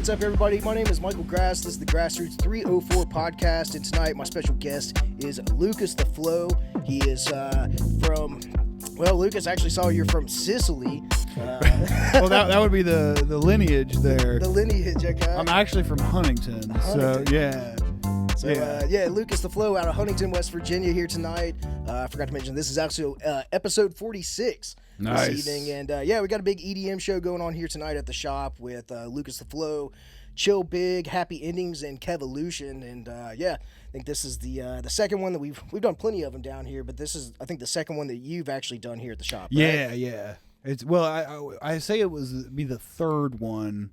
what's up, everybody? My name is Michael Grass. This is the Grassroots 304 podcast, and tonight my special guest is Lucastheflow. He is Lucas, I actually saw you're from Sicily. Well, that would be the lineage there. The lineage, okay. I'm actually from Huntington. So yeah. Lucastheflow out of Huntington, West Virginia here tonight. I forgot to mention this is actually episode 46 this evening. And we got a big EDM show going on here tonight at the shop with Lucastheflow, CHILLBIG, Happy Endings, and Kevolution. And I think this is the second one that we've done plenty of them down here, but this is, I think, the second one that you've actually done here at the shop. Right? Yeah. It's I say it was be the third one,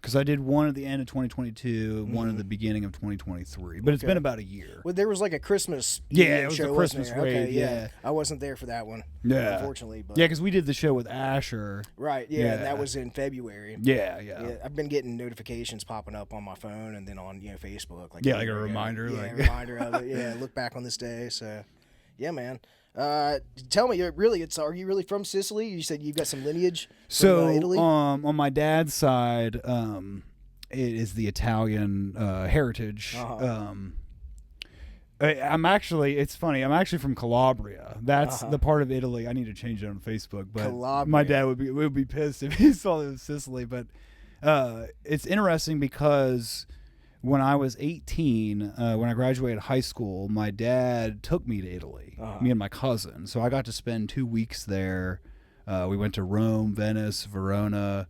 because I did one at the end of 2022, one at the beginning of 2023. But it's been about a year. Well, there was like a Christmas it was show, a Christmas raid, Okay, I wasn't there for that one, unfortunately. But. Yeah, because we did the show with Asher. Right, and that was in February. Yeah. I've been getting notifications popping up on my phone and then on Facebook. Like a reminder. A reminder of it. Yeah, look back on this day. So, yeah, man. Tell me, are you really from Sicily? You said you've got some lineage from Italy? On my dad's side, it is the Italian heritage. It's funny. I'm actually from Calabria. That's the part of Italy. I need to change it on Facebook, but Calabria. My dad would be pissed if he saw it was Sicily. But it's interesting because when I was 18, when I graduated high school, my dad took me to Italy, me and my cousin. So I got to spend 2 weeks there. We went to Rome, Venice, Verona.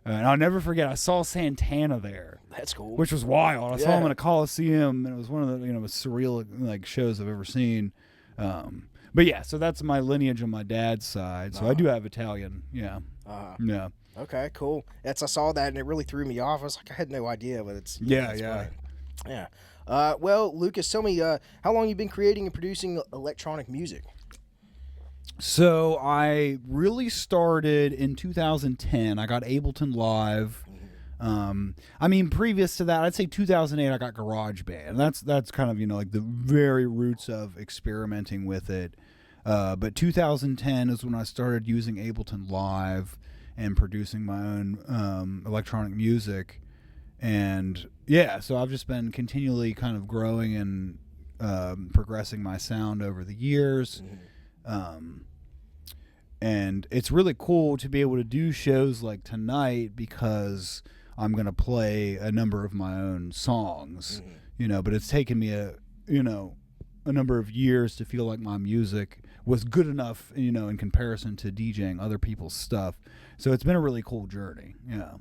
And I'll never forget, I saw Santana there. That's cool. Which was wild. I saw him in a Coliseum, and it was one of the surreal shows I've ever seen. So that's my lineage on my dad's side. So I do have Italian. Yeah. Yeah. Okay, cool. I saw that, and it really threw me off. I was like, I had no idea, but it's funny. Yeah. Well, Lucas, tell me how long you've been creating and producing electronic music. So I really started in 2010. I got Ableton Live. Previous to that, I'd say 2008, I got GarageBand. That's kind of the very roots of experimenting with it. But 2010 is when I started using Ableton Live and producing my own electronic music. And so I've just been continually kind of growing and progressing my sound over the years. And it's really cool to be able to do shows like tonight because I'm going to play a number of my own songs, but it's taken me a number of years to feel like my music was good enough, in comparison to DJing other people's stuff. So it's been a really cool journey. Yeah.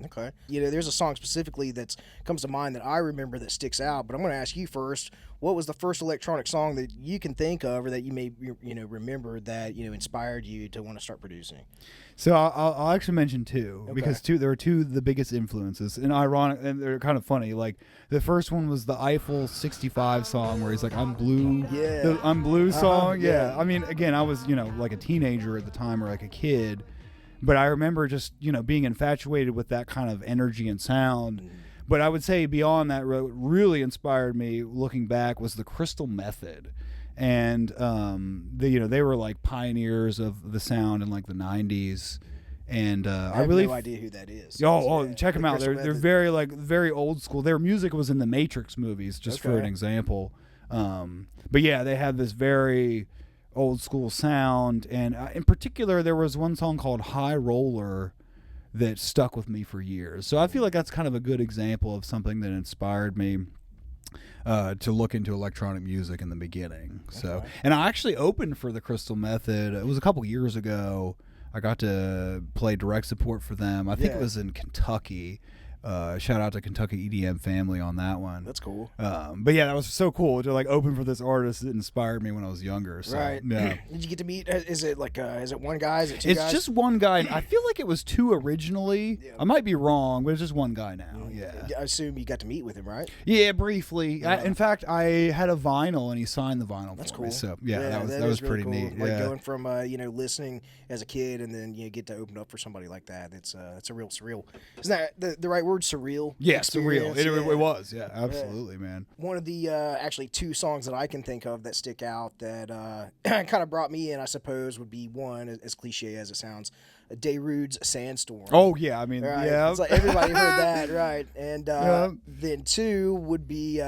Okay. There's a song specifically that comes to mind that I remember that sticks out, but I'm going to ask you first, what was the first electronic song that you can think of or that you may, remember that, inspired you to want to start producing? So I'll actually mention two, because there were two of the biggest influences, and ironic, and they're kind of funny. Like the first one was the Eiffel 65 song where he's like, I'm blue. Yeah. The I'm blue song. Yeah. I mean, again, I was, like a teenager at the time or like a kid. But I remember just, being infatuated with that kind of energy and sound. But I would say beyond that, what really inspired me looking back was the Crystal Method. And, they were like pioneers of the sound in like the 90s. And I have no idea who that is. Check them out. They're very old school. Their music was in the Matrix movies, just for an example. They had this very old school sound, and in particular there was one song called High Roller that stuck with me for years. So I feel like that's kind of a good example of something that inspired me to look into electronic music in the beginning. So, and I actually opened for the Crystal Method. It was a couple years ago. I got to play direct support for them. I think it was in Kentucky. Shout out to Kentucky EDM family on that one. That's cool. That was so cool to like open for this artist that inspired me when I was younger. So, right. Yeah. Did you get to meet? Is it one guy? Is it two guys? It's just one guy. I feel like it was two originally. Yeah. I might be wrong, but it's just one guy now. Yeah. I assume you got to meet with him, right? Yeah, briefly. In fact, I had a vinyl and he signed the vinyl. That's for cool. Me. So that was really pretty cool. neat. Like going from listening as a kid and then get to open up for somebody like that. It's a real surreal. Isn't that the right word? word surreal? Yeah, surreal. It was. Yeah, absolutely, man. One of the actually two songs that I can think of that stick out that kind of brought me in, I suppose, would be one, as cliche as it sounds, Darude's Sandstorm. Oh, yeah. I mean, right? yeah. It's like everybody heard that, right? And then two would be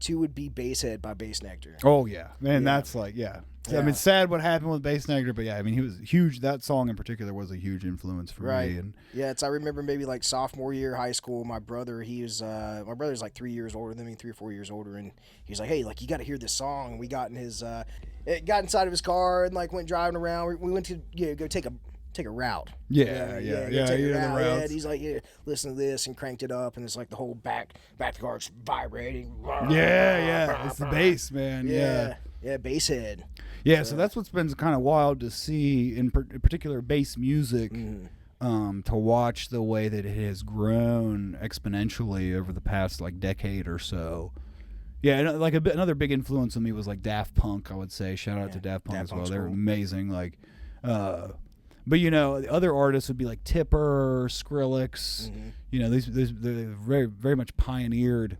Basshead by Bass Nectar. Oh, yeah. Man, that's like, yeah. I mean, sad what happened with Bass Nectar, but yeah, I mean, he was huge. That song in particular was a huge influence for me. And I remember maybe like sophomore year of high school. My brother, my brother's like 3 years older than me, 3 or 4 years older, and he's like, "Hey, like you got to hear this song." And we got inside of his car and like went driving around. We went to go take a route. Yeah. And he's like, listen to this, and cranked it up, and it's like the whole back the car's vibrating. Yeah. It's the bass, man. Yeah, Basshead. Yeah, so that's what's been kind of wild to see in particular bass music, to watch the way that it has grown exponentially over the past like decade or so. Yeah, like another big influence on me was like Daft Punk, I would say. Shout out to Daft Punk as well. They're amazing. Like, but the other artists would be like Tipper, Skrillex. They're very, very much pioneered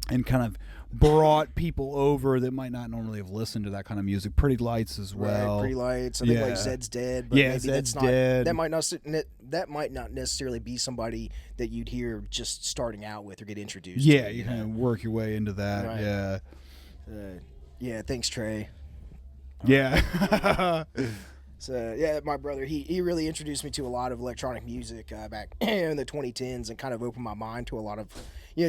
and kind of brought people over that might not normally have listened to that kind of music. Pretty Lights as well. Right, Pretty Lights. I think like Zed's Dead. But maybe Zed's Dead. That might not necessarily be somebody that you'd hear just starting out with or get introduced to. Yeah, you kind of work your way into that. Right. Yeah. Thanks, Trey. Yeah. So my brother, he really introduced me to a lot of electronic music back in the 2010s, and kind of opened my mind to a lot of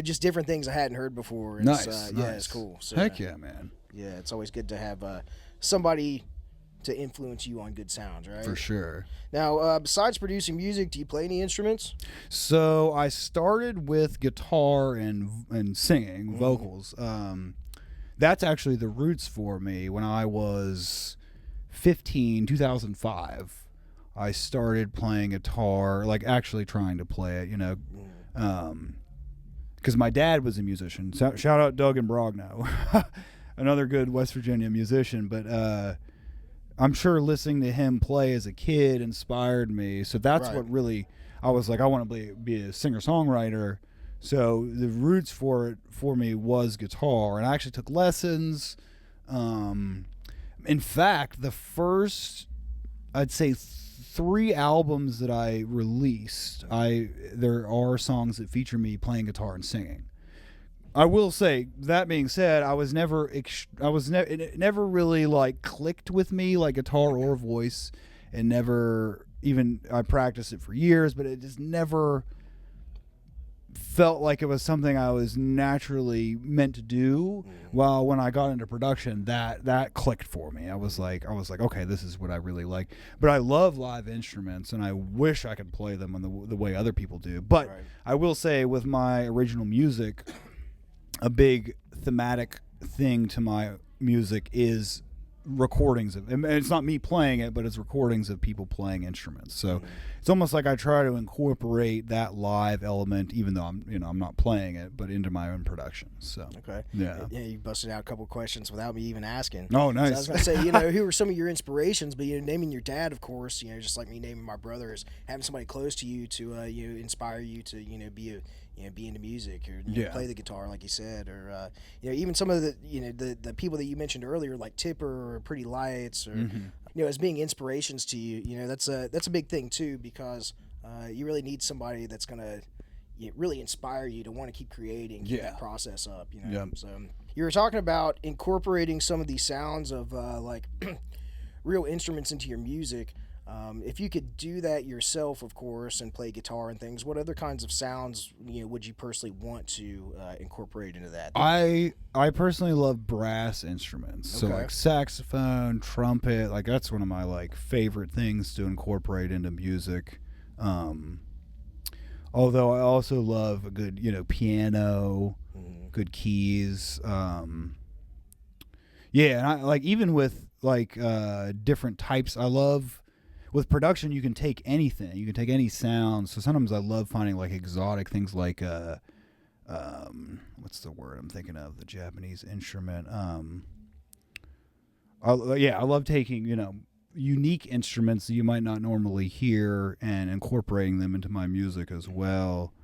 just different things I hadn't heard before. And nice. Yeah, it's cool. So, heck yeah, man. Yeah, it's always good to have somebody to influence you on good sounds, right? For sure. Now, besides producing music, do you play any instruments? So I started with guitar and singing, vocals. That's actually the roots for me. When I was 15, 2005, I started playing guitar, like actually trying to play it, because my dad was a musician. So, shout out Doug and Brogno, another good West Virginia musician. But I'm sure listening to him play as a kid inspired me. So that's what really, I was like, I want to be a singer-songwriter. So the roots for it for me was guitar, and I actually took lessons. In fact, the first, I'd say 3 albums that I released, there are songs that feature me playing guitar and singing. I will say, that being said, it never really like clicked with me like guitar or voice, and I practiced it for years, but it just never felt like it was something I was naturally meant to do. Well, when I got into production, that clicked for me. I was like, okay, this is what I really like. But I love live instruments, and I wish I could play them in the way other people do. But I will say, with my original music, a big thematic thing to my music is recordings of, and it's not me playing it, but it's recordings of people playing instruments. So it's almost like I try to incorporate that live element, even though I'm not playing it, but into my own productions. So you busted out a couple questions without me even asking. Oh, nice. So I was gonna say, who are some of your inspirations? But naming your dad, of course, just like me naming my brother, is having somebody close to you to inspire you to be into music, or play the guitar, like you said, or even some of the people that you mentioned earlier, like Tipper or Pretty Lights, or as being inspirations to you. That's a big thing too, because you really need somebody that's gonna really inspire you to want to keep creating, keep that process up. So you were talking about incorporating some of these sounds of like real instruments into your music. If you could do that yourself, of course, and play guitar and things, what other kinds of sounds would you personally want to incorporate into that? I personally love brass instruments, so like saxophone, trumpet, like that's one of my like favorite things to incorporate into music. Although I also love a good piano, good keys. And I like, even with like different types, I love. With production, you can take anything. You can take any sound. So sometimes I love finding like exotic things, like what's the word I'm thinking of? The Japanese instrument. I love taking unique instruments that you might not normally hear and incorporating them into my music as well.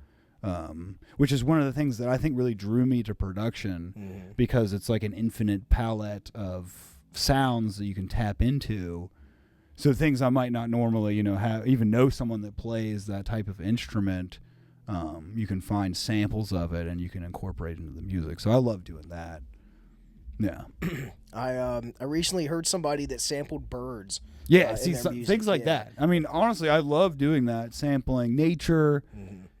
which is one of the things that I think really drew me to production, because it's like an infinite palette of sounds that you can tap into. So things I might not normally, even know someone that plays that type of instrument, you can find samples of it and you can incorporate into the music. So I love doing that. Yeah. I recently heard somebody that sampled birds. Yeah, things like that. I mean, honestly, I love doing that, sampling nature,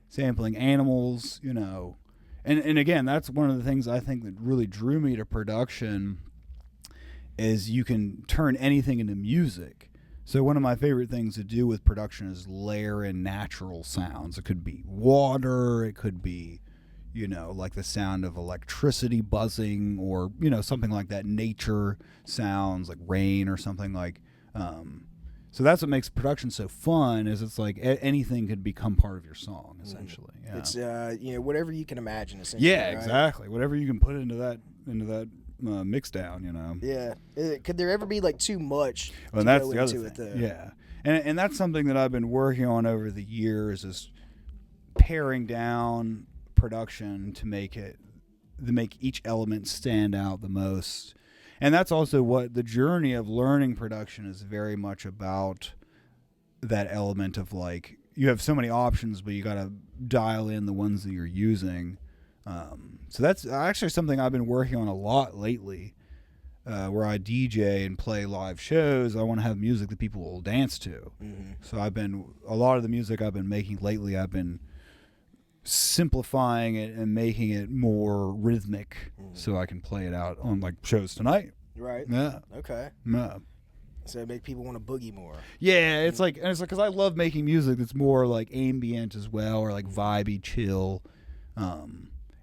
sampling animals, And again, that's one of the things I think that really drew me to production is you can turn anything into music. So one of my favorite things to do with production is layer in natural sounds. It could be water, it could be, like the sound of electricity buzzing, or, something like that, nature sounds like rain or something like. So that's what makes production so fun, is it's like anything could become part of your song, essentially. Yeah. It's whatever you can imagine, essentially. Yeah, right? exactly. Whatever you can put into that mix down, Yeah. Could there ever be like too much well, to that's go the into other it, thing. though? Yeah. And that's something that I've been working on over the years, is paring down production to make each element stand out the most. And that's also what the journey of learning production is very much about, that element of like, you have so many options, but you got to dial in the ones that you're using. So that's actually something I've been working on a lot lately, where I DJ and play live shows. I want to have music that people will dance to. So a lot of the music I've been making lately, I've been simplifying it and making it more rhythmic, so I can play it out on like shows tonight. Right. Yeah. Okay. Yeah. So it make people want to boogie more. Yeah, it's like because I love making music that's more like ambient as well, or like vibey, chill.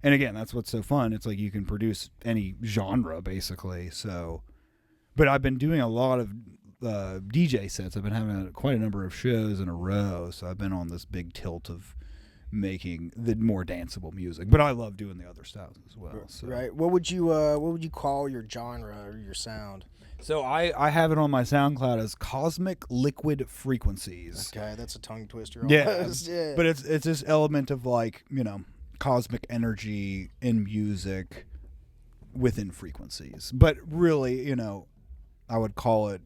And again, that's what's so fun. It's like you can produce any genre basically. So, but I've been doing a lot of DJ sets. I've been having quite a number of shows in a row. So I've been on this big tilt of making the more danceable music. But I love doing the other styles as well. So. Right. What would you call your genre or your sound? So I have it on my SoundCloud as Cosmic Liquid Frequencies. Okay, that's a tongue twister. Almost. Yeah. But it's this element of like, cosmic energy in music within frequencies. But really, I would call it,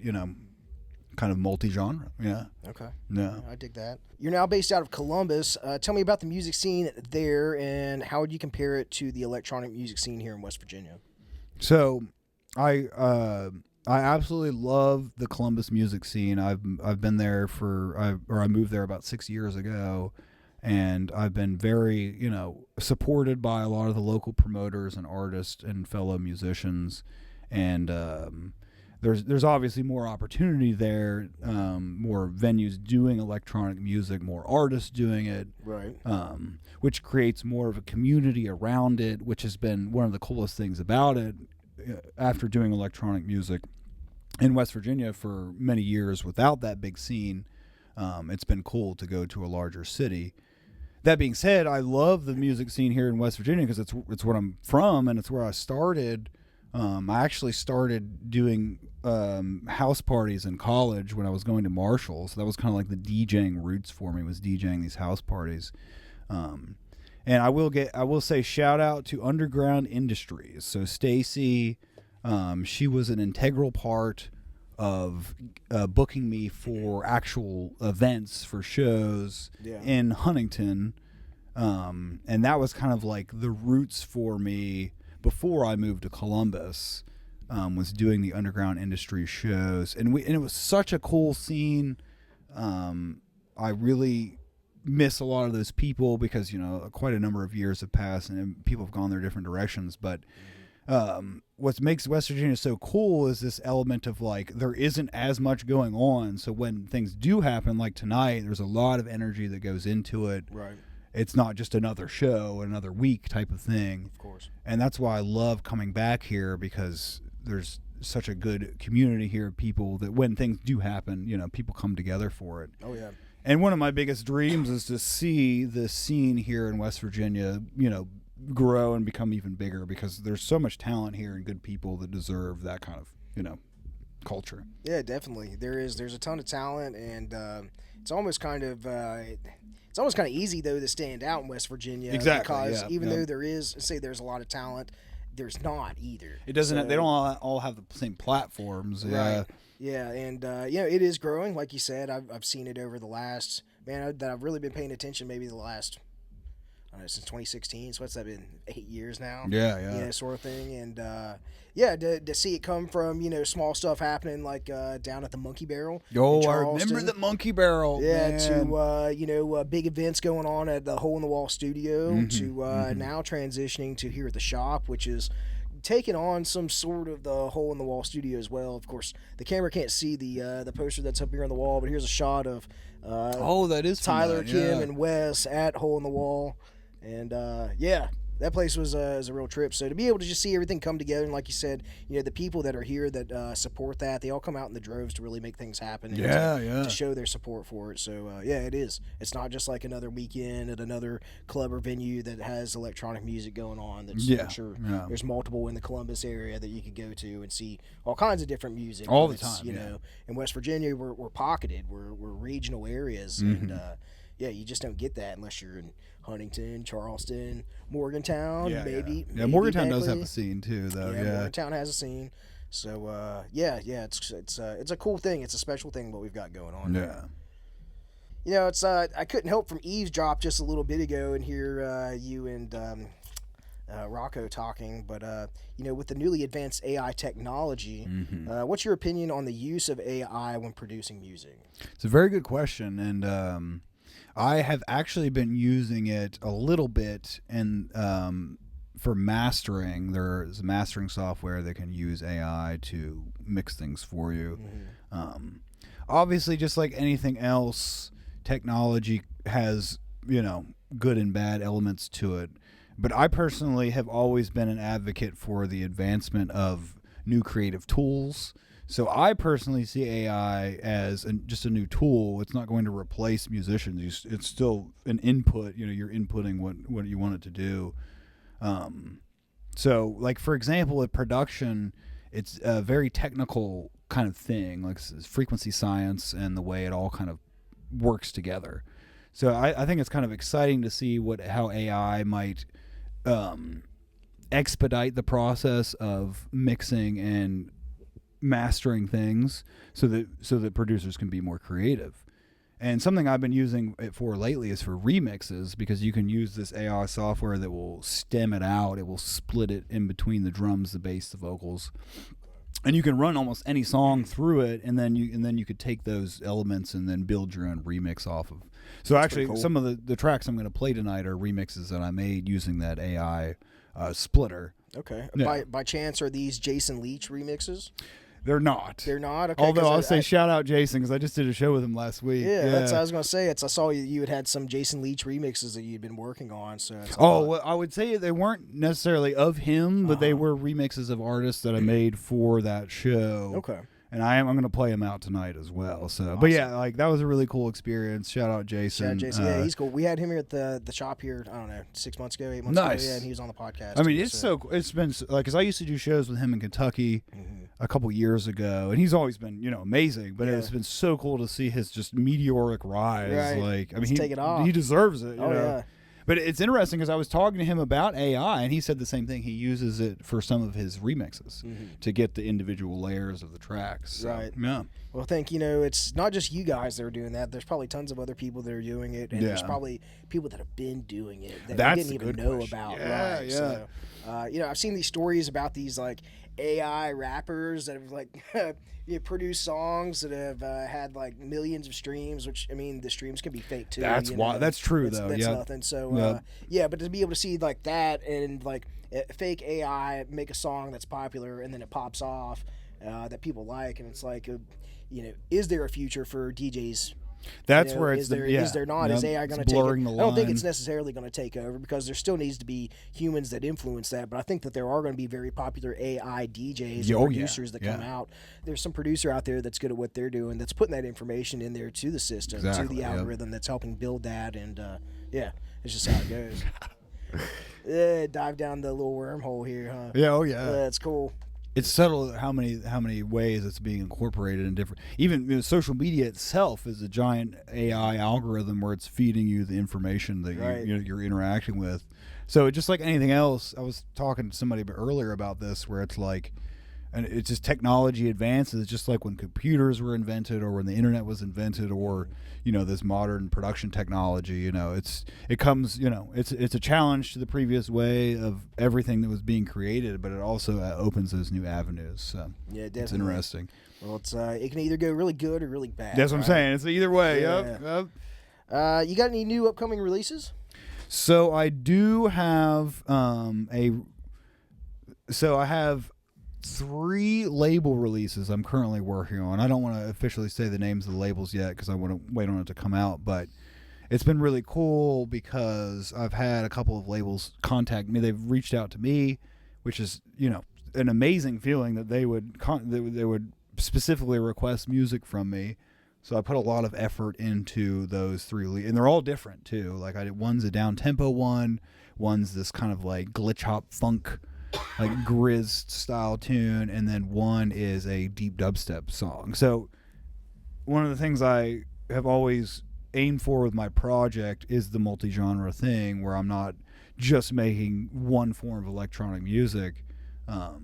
kind of multi-genre. Yeah. Okay. Yeah. I dig that. You're now based out of Columbus. Tell me about the music scene there, and how would you compare it to the electronic music scene here in West Virginia? So, I absolutely love the Columbus music scene. I've been there I moved there about 6 years ago. And I've been very, supported by a lot of the local promoters and artists and fellow musicians. And there's obviously more opportunity there, more venues doing electronic music, more artists doing it. Right. Which creates more of a community around it, which has been one of the coolest things about it. After doing electronic music in West Virginia for many years without that big scene, it's been cool to go to a larger city. That being said, I love the music scene here in West Virginia because it's where I'm from and it's where I started. I actually started doing house parties in college when I was going to Marshall, so that was kind of like the DJing roots for me, was DJing these house parties. And I will say shout out to Underground Industries. So Stacy, she was an integral part of booking me for actual events, for shows in Huntington. And that was kind of like the roots for me before I moved to Columbus, was doing the Underground Industry shows. And it was such a cool scene. I really miss a lot of those people because, quite a number of years have passed and people have gone their different directions. But what makes West Virginia so cool is this element of like there isn't as much going on. So when things do happen, like tonight, there's a lot of energy that goes into it. Right. It's not just another show, another week type of thing. Of course. And that's why I love coming back here, because there's such a good community here of people that when things do happen, people come together for it. Oh, yeah. And one of my biggest dreams is to see the scene here in West Virginia, grow and become even bigger, because there's so much talent here and good people that deserve that kind of, culture. Yeah, definitely. There's a ton of talent, and it's almost kind of easy though to stand out in West Virginia. Exactly. Because even though there's a lot of talent, there's not either. It doesn't. They don't all have the same platforms. Yeah. Right. Yeah, and it is growing, like you said. I've seen it over the last that I've really been paying attention. Maybe the last, I don't know, since 2016. So what's that been? 8 years now. Yeah. Sort of thing. And to see it come from small stuff happening like down at the Monkey Barrel. Oh, I remember the Monkey Barrel. Yeah, man. to big events going on at the Hole in the Wall studio Mm-hmm. now transitioning to here at the shop, which is taking on some sort of the Hole in the Wall studio as well. Of course, the camera can't see the poster that's up here on the wall, but here's a shot of that is Tyler, fun, Kim, yeah. and Wes at Hole in the Wall, and that place was a real trip. So to be able to just see everything come together, and like you said, the people that are here that support that, they all come out in the droves to really make things happen. And to show their support for it. So it is. It's not just like another weekend at another club or venue that has electronic music going on. I'm sure there's multiple in the Columbus area that you could go to and see all kinds of different music all the time. In West Virginia, we're pocketed. We're regional areas, mm-hmm. and you just don't get that unless you're in Huntington, Charleston, Morgantown, maybe. Yeah, Morgantown does have a scene too, though. Yeah, Morgantown has a scene. So it's a cool thing. It's a special thing what we've got going on. Yeah. It's I couldn't help from eavesdrop just a little bit ago and hear you and Rocco talking, but with the newly advanced AI technology, what's your opinion on the use of AI when producing music? It's a very good question, and I have actually been using it a little bit for mastering. There's mastering software that can use AI to mix things for you. Obviously, just like anything else, technology has good and bad elements to it. But I personally have always been an advocate for the advancement of new creative tools. So I personally see AI as just a new tool. It's not going to replace musicians. It's still an input. You're inputting what you want it to do. So, like, for example, with production, it's a very technical kind of thing, like frequency science and the way it all kind of works together. So I think it's kind of exciting to see how AI might expedite the process of mixing and mastering things so that producers can be more creative. And something I've been using it for lately is for remixes, because you can use this AI software that will stem it out. It will split it in between the drums, the bass, the vocals, and you can run almost any song through it, and then you could take those elements and then build your own remix off of. So That's actually, cool. some of the tracks I'm going to play tonight are remixes that I made using that AI splitter. Okay. Yeah. By chance, are these Jason Leach remixes? They're not. They're not? Okay. Although I'll say shout out Jason, because I just did a show with him last week. Yeah, that's what I was going to say. I saw you had some Jason Leach remixes that you'd been working on. So well, I would say they weren't necessarily of him, but they were remixes of artists that I made for that show. Okay. And I'm going to play him out tonight as well. So, Awesome. But yeah, like that was a really cool experience. Shout out Jason. Shout out Jason. Yeah, he's cool. We had him here at the shop here, I don't know, 6 months ago, 8 months Nice. ago. Yeah, and he was on the podcast. I mean, it's been like, because I used to do shows with him in Kentucky a couple years ago, and he's always been, amazing. But it's been so cool to see his just meteoric rise. Right. Like, I mean, take it off. He deserves it. You know? Yeah. But it's interesting because I was talking to him about AI, and he said the same thing. He uses it for some of his remixes to get the individual layers of the tracks. So, Right. Yeah. Well, I think, it's not just you guys that are doing that. There's probably tons of other people that are doing it, and there's probably people that have been doing it that That's we a didn't even good know question. about. Yeah, right? yeah. So, I've seen these stories about these, like, AI rappers that have, like, produced songs that have had, like, millions of streams, which, I mean, the streams can be fake, too. That's why. That's true, though. That's yeah. nothing. So, but to be able to see, like, that and, like, fake AI make a song that's popular and then it pops off that people like, and it's like, is there a future for DJs? That's where is there not? Is AI going to take it? I don't think it's necessarily going to take over, because there still needs to be humans that influence that. But I think that there are going to be very popular AI DJs and producers that come out. There's some producer out there that's good at what they're doing, that's putting that information in there to the system, to the algorithm that's helping build that. And it's just how it goes. Dive down the little wormhole here, huh? Yeah. Oh yeah. That's cool. it's subtle how many ways it's being incorporated in different. Even social media itself is a giant AI algorithm where it's feeding you the information that you're interacting with. So just like anything else, I was talking to somebody earlier about this, where it's like, and it's just technology advances. It's just like when computers were invented, or when the internet was invented, or this modern production technology. It comes. It's a challenge to the previous way of everything that was being created, but it also opens those new avenues. So yeah, definitely. It's interesting. Well, it can either go really good or really bad. That's what I'm saying. It's either way. Yeah. Yep. You got any new upcoming releases? So I do have I have 3 label releases I'm currently working on. I don't want to officially say the names of the labels yet because I want to wait on it to come out, but it's been really cool because I've had a couple of labels contact me. They've reached out to me, which is, an amazing feeling that they would specifically request music from me. So I put a lot of effort into those 3, and they're all different too. Like one's a down tempo one, one's this kind of like glitch hop funk, like Grizz style tune, and then one is a deep dubstep song. So one of the things I have always aimed for with my project is the multi-genre thing, where I'm not just making one form of electronic music. So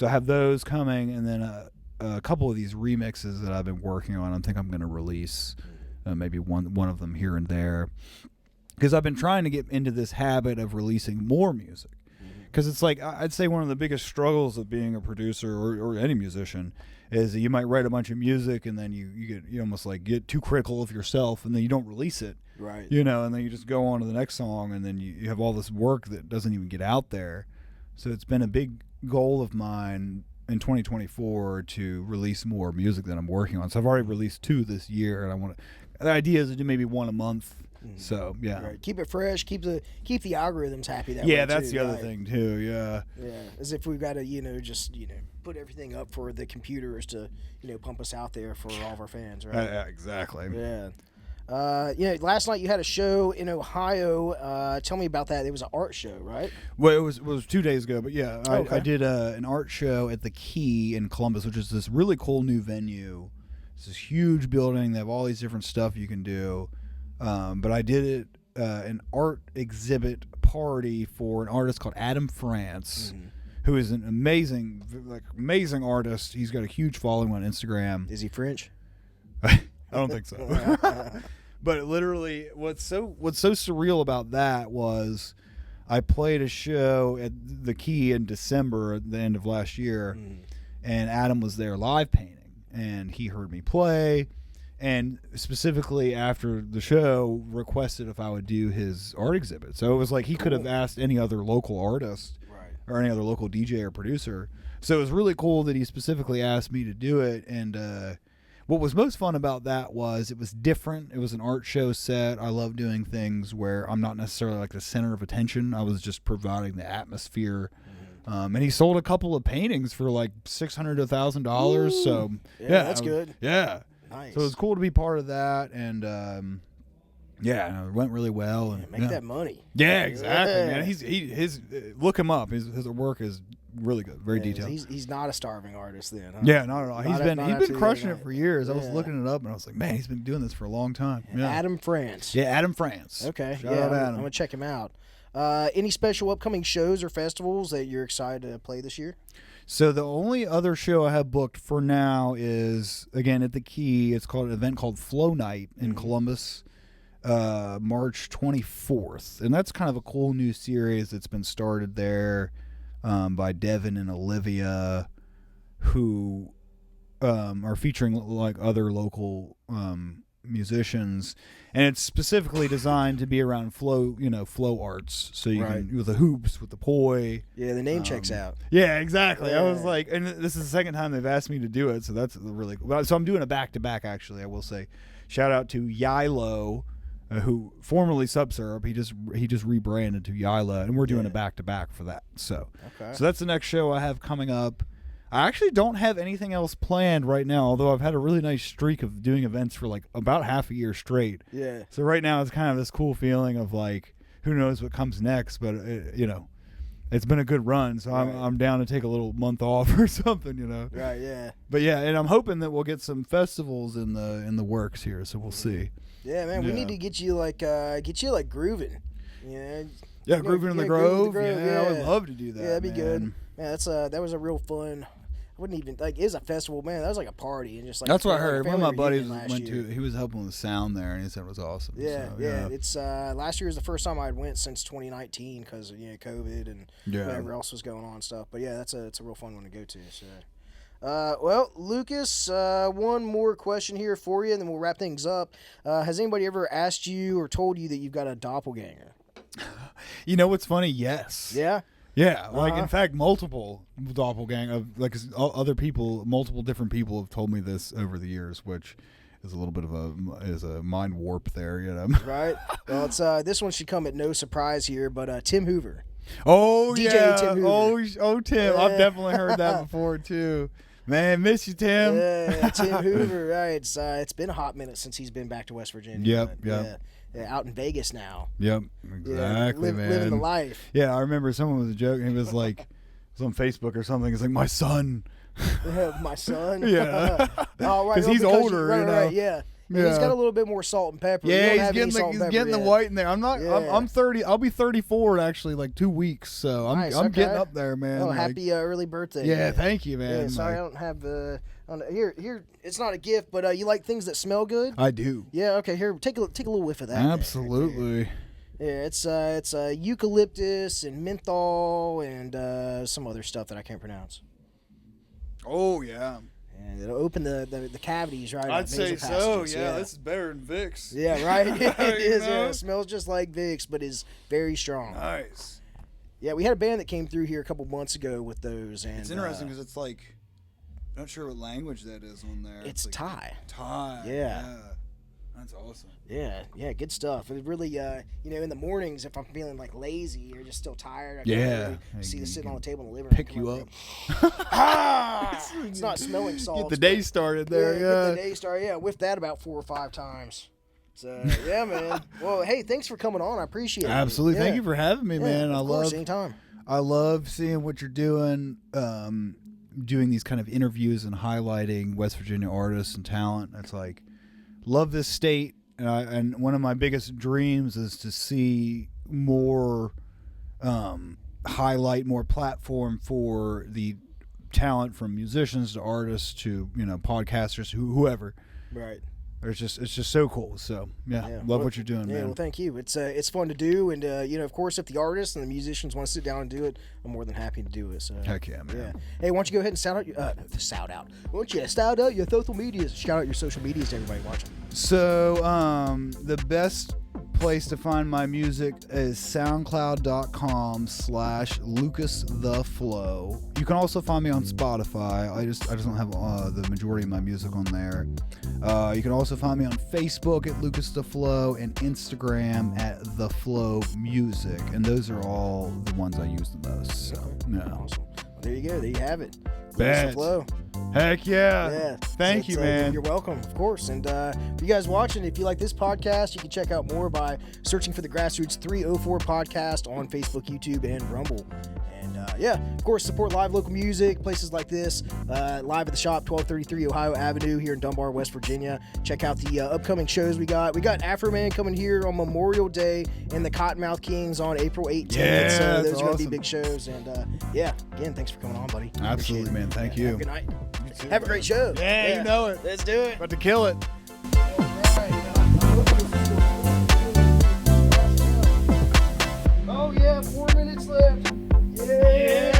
I have those coming, and then a couple of these remixes that I've been working on. I think I'm going to release maybe one of them here and there, because I've been trying to get into this habit of releasing more music. Because it's like, I'd say one of the biggest struggles of being a producer or any musician is that you might write a bunch of music, and then you almost like get too critical of yourself, and then you don't release it. Right. And then you just go on to the next song, and then you have all this work that doesn't even get out there. So it's been a big goal of mine in 2024 to release more music that I'm working on. So I've already released 2 this year, and the idea is to do maybe 1 a month. So yeah, right. Keep it fresh. Keep the algorithms happy. That's the other thing too. Yeah, as if we've got to just put everything up for the computers to pump us out there for all of our fans, right? Exactly. Yeah. Last night you had a show in Ohio. Tell me about that. It was an art show, right? Well, it was 2 days ago, but yeah, okay. I did an art show at the Key in Columbus, which is this really cool new venue. It's this huge building. They have all these different stuff you can do. But I did it an art exhibit party for an artist called Adam France, who is an amazing artist. He's got a huge following on Instagram. Is he French? I don't think so. But literally, what's so surreal about that was I played a show at the Key in December at the end of last year, and Adam was there live painting, and he heard me play. And specifically after the show, requested if I would do his art exhibit. So it was like he could have asked any other local artist or any other local DJ or producer. So it was really cool that he specifically asked me to do it. And what was most fun about that was it was different. It was an art show set. I love doing things where I'm not necessarily like the center of attention. I was just providing the atmosphere. And he sold a couple of paintings for like $600 to $1,000. So yeah, that's good. Yeah. Nice. So it was cool to be part of that, and it went really well. And make that money. Yeah, exactly, man. His look him up. His work is really good, very detailed. He's not a starving artist then. Huh? Yeah, not at all. He's been crushing it for years. I was looking it up, and I was like, man, he's been doing this for a long time. Yeah. Adam France. Yeah, Adam France. Okay, Shout out Adam. I'm gonna check him out. Any special upcoming shows or festivals that you're excited to play this year? So the only other show I have booked for now is, again, at the Key. It's called an event called Flow Night in Columbus, March 24th. And that's kind of a cool new series that's been started there by Devin and Olivia, who are featuring like other local musicians, and it's specifically designed to be around flow arts. So you can, with the hoops, with the poi. Yeah, the name checks out. Yeah, exactly. I was like, and this is the second time they've asked me to do it, so that's really cool. So I'm doing a back-to-back, actually, I will say. Shout out to Yilo, who formerly Subsyrup. He just rebranded to Yila, and we're doing a back-to-back for that. So that's the next show I have coming up. I actually don't have anything else planned right now, although I've had a really nice streak of doing events for like about half a year straight. Yeah. So right now it's kind of this cool feeling of like, who knows what comes next, but it's been a good run, so I'm down to take a little month off or something, you know. Right, yeah. But yeah, and I'm hoping that we'll get some festivals in the works here, so we'll see. Yeah, man, we need to get you like grooving. Yeah, grooving in the Grove. Yeah, I would love to do that. Yeah, that'd be good. Man, that was a real fun. I wouldn't even it is a festival, man. That was like a party and just like that's what I heard. One of my buddies went to. He was helping with the sound there, and he said it was awesome. Yeah, so, It's last year was the first time I went since 2019 because of COVID and whatever else was going on and stuff. But yeah, it's a real fun one to go to. So. Well, Lucas, one more question here for you, and then we'll wrap things up. Has anybody ever asked you or told you that you've got a doppelganger? You know what's funny? Yes. Yeah? Yeah, like in fact, multiple doppelganger, like other people, multiple different people have told me this over the years, which is a little bit of a mind warp there, you know. Right. Well, it's this one should come at no surprise here, but Tim Hoover. Oh DJ yeah. Tim Hoover. Oh Tim, I've definitely heard that before too. Man, miss you, Tim. Yeah, Tim Hoover. Right. It's been a hot minute since he's been back to West Virginia. Yep. Yeah, out in Vegas now. Yep, exactly, man. Living the life. Yeah, I remember someone was joking. He was like, it was on Facebook or something. It's like, my son. My son? Yeah. Oh, right. Because he's older, you know. Right, yeah. He's got a little bit more salt and pepper. Yeah, he's getting the white in there. I'm 30. I'll be 34 in actually like 2 weeks. So I'm getting up there, man. Oh, happy early birthday. Yeah, thank you, man. Yeah, sorry, I don't have here. It's not a gift, but you like things that smell good? I do. Yeah. Okay. Here, take a little whiff of that. Absolutely. Yeah, it's eucalyptus and menthol and some other stuff that I can't pronounce. Oh yeah. And it'll open the cavities, right? I'd say so. Yeah, this is better than Vicks. Yeah, right. It is. Yeah, it smells just like Vicks, but is very strong. Nice. Yeah, we had a band that came through here a couple months ago with those, and it's interesting because it's like, I'm not sure what language that is on there. It's like Thai. Thai. Yeah. That's awesome. Yeah, good stuff. It really, in the mornings, if I'm feeling like lazy or just still tired, I can see it sitting on the table in the living room. Pick you up. It's not smelling salts. Get the day started there. Get the day started. Yeah, whiffed that about 4 or 5 times. So yeah, man. Well, hey, thanks for coming on. I appreciate it. Absolutely. Thank you for having me, man. Of course, anytime. I love seeing what you're doing. Doing these kind of interviews and highlighting West Virginia artists and talent. It's like, love this state, and one of my biggest dreams is to see more highlight, more platform for the talent, from musicians to artists to podcasters, whoever. Right. It's just so cool. So love what you're doing, man. Well, thank you. It's fun to do, and of course, if the artists and the musicians want to sit down and do it, I'm more than happy to do it. So heck yeah, man. Yeah. Hey, why don't you go ahead and shout out Why don't you shout out your social medias? Shout out your social medias to everybody watching. So the best place to find my music is soundcloud.com/Lucastheflow. You can also find me on Spotify. I just don't have the majority of my music on there. You can also find me on Facebook at Lucastheflow and Instagram at The Flow Music, and those are all the ones I use the most. So Awesome. Well, there you go. There you have it. Bad. Flow. Heck yeah. Thank you, man. You're welcome, of course. And for you guys watching, if you like this podcast, you can check out more by searching for the Grassroots 304 podcast on Facebook, YouTube, and Rumble. And of course, support live local music, places like this, live at the shop, 1233 Ohio Avenue here in Dunbar, West Virginia. Check out the upcoming shows we got. We got Afro Man coming here on Memorial Day and the Cottonmouth Kings on April 18th. Yeah, so those are going to be big shows. And again, thanks for coming on, buddy. Absolutely, man. Thank you. Good night. Have a great show. Yeah, you know it. Let's do it. About to kill it. Oh, yeah, 4 minutes left. Yeah.